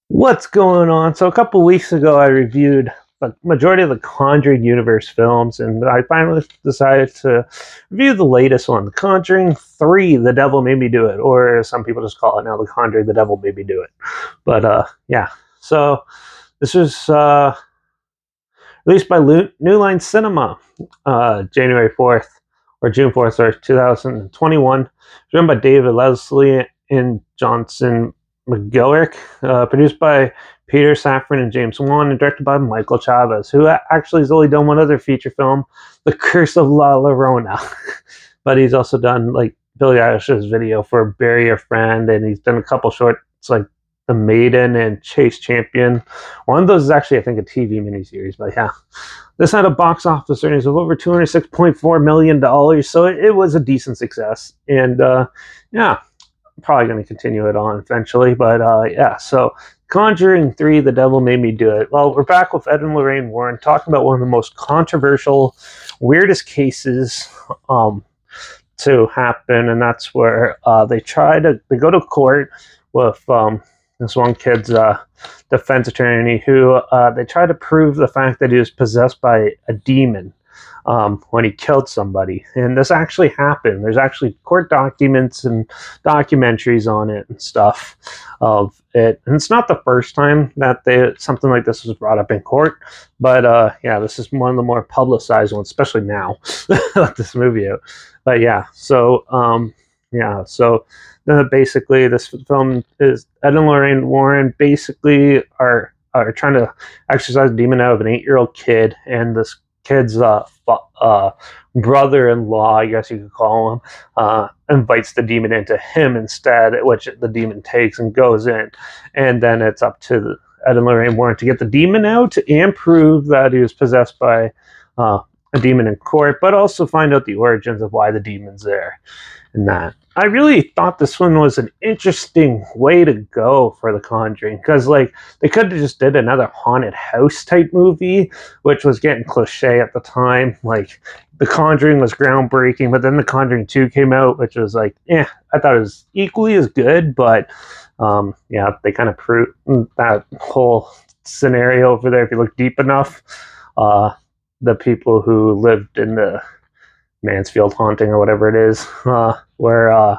What's going on? So a couple weeks ago, I reviewed the majority of the Conjuring universe films, and I finally decided to review the latest one, The Conjuring 3, The Devil Made Me Do It, or some people just call it now The Conjuring, The Devil Made Me Do It. But yeah, so this was released by New Line Cinema January 4th, or June 4th, sorry, 2021. Written by David Leslie and Johnson McGillick, produced by Peter Safran and James Wan, and directed by Michael Chavez, who actually has only done one other feature film, The Curse of La Llorona. But he's also done like Billie Eilish's video for Bury Your Friend, and he's done a couple shorts like The Maiden and Chase Champion. One of those is actually, I think, a TV miniseries, but yeah. This had a box office earnings of over $206.4 million, so it was a decent success. And yeah, probably going to continue it on eventually. But yeah, so Conjuring 3, The Devil Made Me Do It. Well, we're back with Ed and Lorraine Warren talking about one of the most controversial, weirdest cases to happen, and that's where they go to court with this one kid's defense attorney who they try to prove the fact that he was possessed by a demon when he killed somebody. And this actually happened. There's actually court documents and documentaries on it and stuff of it. And it's not the first time that something like this was brought up in court, but yeah, this is one of the more publicized ones, especially now with this movie out. But yeah, so basically this film is Ed and Lorraine Warren basically are trying to exorcise a demon out of an 8-year-old kid, and this kid's brother-in-law, I guess you could call him, invites the demon into him instead, which the demon takes and goes in. And then it's up to Ed and Lorraine Warren to get the demon out and prove that he was possessed by a demon in court, but also find out the origins of why the demon's there and that. I really thought this one was an interesting way to go for The Conjuring, because like they could have just did another haunted house type movie, which was getting cliche at the time. Like The Conjuring was groundbreaking, but then The Conjuring 2 came out, which was like, I thought it was equally as good, but yeah, they kind of proved that whole scenario over there. If you look deep enough, the people who lived in the Mansfield haunting or whatever it is, where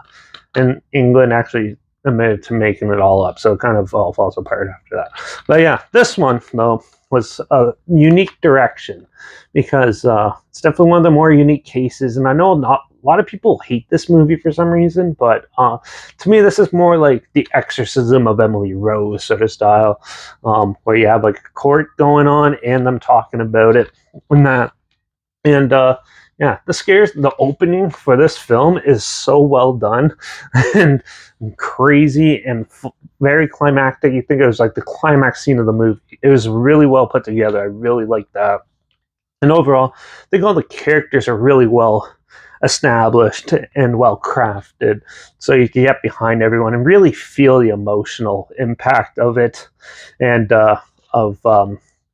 in England actually admitted to making it all up. So it kind of all falls apart after that. But yeah, this one, though, was a unique direction because it's definitely one of the more unique cases. And I know not a lot of people hate this movie for some reason, but to me, this is more like the exorcism of Emily Rose sort of style, where you have like a court going on and them talking about it and that. And yeah, the opening for this film is so well done and crazy and very climactic. You think it was like the climax scene of the movie. It was really well put together. I really liked that. And overall, I think all the characters are really well established and well crafted, so you can get behind everyone and really feel the emotional impact of it, and of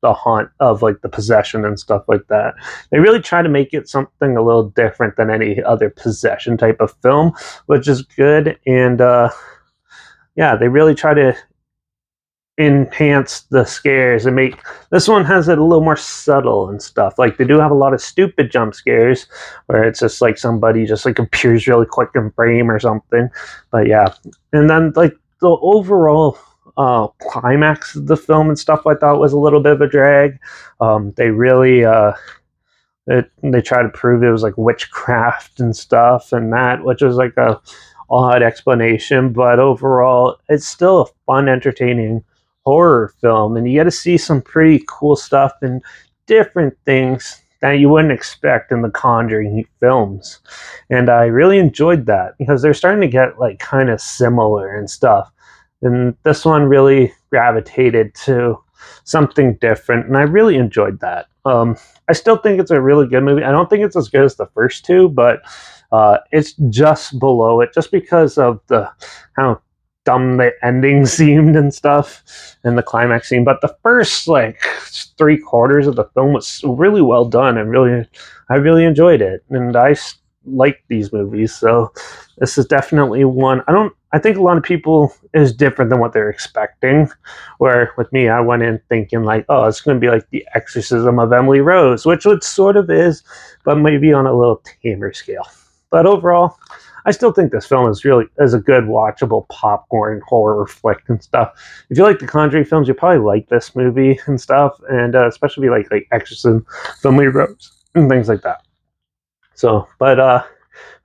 the haunt of like the possession and stuff like that. They really try to make it something a little different than any other possession type of film, which is good. And yeah, they really try to enhance the scares and make this one has it a little more subtle and stuff. Like they do have a lot of stupid jump scares where it's just like somebody just like appears really quick in frame or something. But yeah, and then like the overall climax of the film and stuff I thought was a little bit of a drag. They really they try to prove it was like witchcraft and stuff and that, which was like a odd explanation, but overall it's still a fun, entertaining horror film, and you get to see some pretty cool stuff and different things that you wouldn't expect in the Conjuring films. And I really enjoyed that because they're starting to get like kind of similar and stuff. And this one really gravitated to something different, and I really enjoyed that. I still think it's a really good movie. I don't think it's as good as the first two, but it's just below it, just because of how dumb the ending seemed and stuff, and the climax scene. But the first like 3/4 of the film was really well done, and I really enjoyed it, and I like these movies. So this is definitely one. I don't I think a lot of people is different than what they're expecting. Where with me, I went in thinking like, oh, it's going to be like the Exorcism of Emily Rose, which it sort of is, but maybe on a little tamer scale. But overall, I still think this film is a good watchable popcorn horror flick and stuff. If you like the Conjuring films, you probably like this movie and stuff, and especially like Exorcism, Emily Rose, and things like that. So, but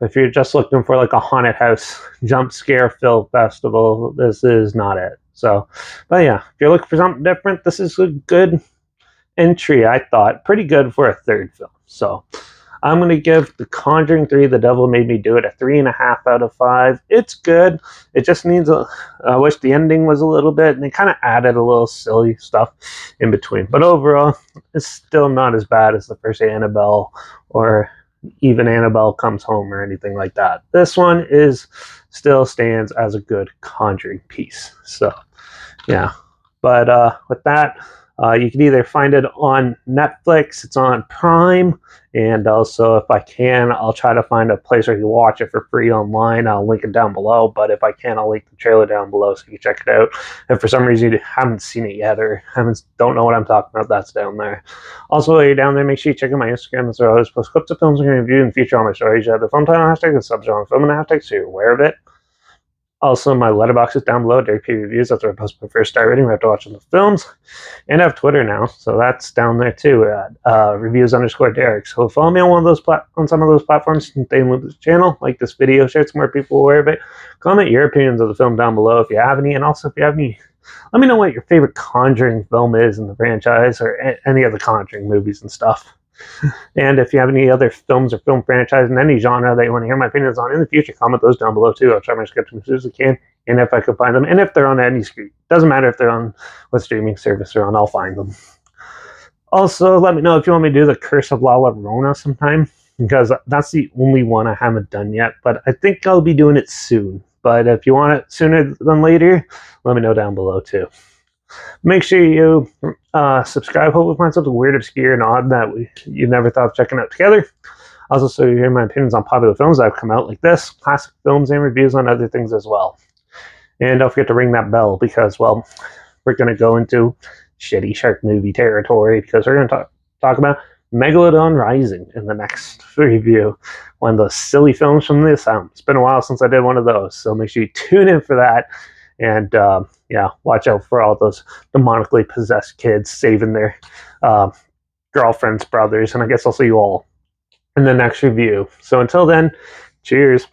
if you're just looking for like a haunted house jump scare film festival, this is not it. So, but yeah, if you're looking for something different, this is a good entry, I thought. Pretty good for a third film. So, I'm going to give The Conjuring 3, The Devil Made Me Do It, a 3.5 out of 5. It's good. It just needs I wish the ending was a little bit, and they kind of added a little silly stuff in between. But overall, it's still not as bad as the first Annabelle or even Annabelle Comes Home or anything like that. This one still stands as a good Conjuring piece. So, yeah. But with that, you can either find it on Netflix, it's on Prime, and also if I can, I'll try to find a place where you can watch it for free online. I'll link it down below, but if I can, I'll link the trailer down below so you can check it out. If for some reason you haven't seen it yet or don't know what I'm talking about, that's down there. Also, while you're down there, make sure you check out my Instagram. That's where I always post clips of films I'm going to review and feature on my stories. You have the film title hashtag, the subgenre film and hashtag, so you're aware of it. Also, my Letterbox is down below, Derek P Reviews. That's where I post my first star rating after watching the films. And I have Twitter now, so that's down there too, at reviews_Derek. So follow me on on some of those platforms, and stay with the channel, like this video, share it so more people aware of it. Comment your opinions of the film down below if you have any, and also if you have any, let me know what your favorite Conjuring film is in the franchise, or any of the Conjuring movies and stuff. And if you have any other films or film franchise in any genre that you want to hear my opinions on in the future, comment those down below too. I'll try my sketch as soon as I can, and if I can find them, and if they're on any screen, doesn't matter if they're on what streaming service they're on, I'll find them. Also, let me know if you want me to do the Curse of La Llorona sometime, because that's the only one I haven't done yet, but I think I'll be doing it soon. But if you want it sooner than later, let me know down below too. Make sure you subscribe. Hopefully find something weird, obscure, and odd that you never thought of checking out together. Also, so you hear my opinions on popular films that have come out like this, classic films, and reviews on other things as well. And don't forget to ring that bell because, well, we're going to go into shitty shark movie territory because we're going to talk about Megalodon Rising in the next review. One of those silly films from this. It's been a while since I did one of those, so make sure you tune in for that. And yeah, watch out for all those demonically possessed kids saving their girlfriends, brothers, and I guess I'll see you all in the next review. So until then, cheers.